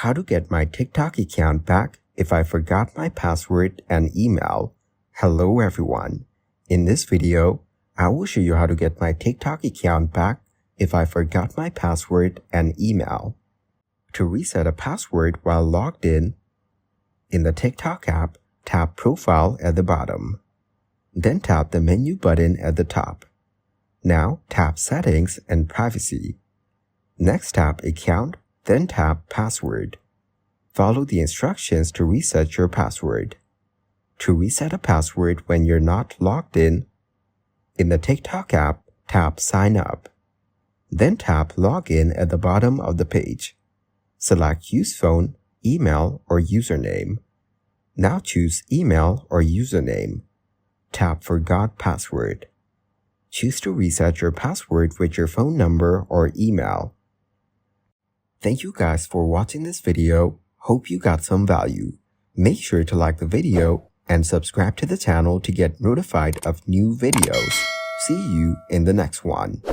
How to get my TikTok account back if I forgot my password and email. Hello everyone. In this video, I will show you how to get my TikTok account back if I forgot my password and email. To reset a password while logged in the TikTok app, tap Profile at the bottom. Then tap the menu button at the top. Now tap Settings and Privacy. Next tap Account, then tap Password. Follow the instructions to reset your password. To reset a password when you're not logged in the TikTok app, tap Sign Up. Then tap Login at the bottom of the page. Select Use Phone, Email, or Username. Now choose Email or Username. Tap Forgot Password. Choose to reset your password with your phone number or email. Thank you guys for watching this video. Hope you got some value. Make sure to like the video and subscribe to the channel to get notified of new videos. See you in the next one.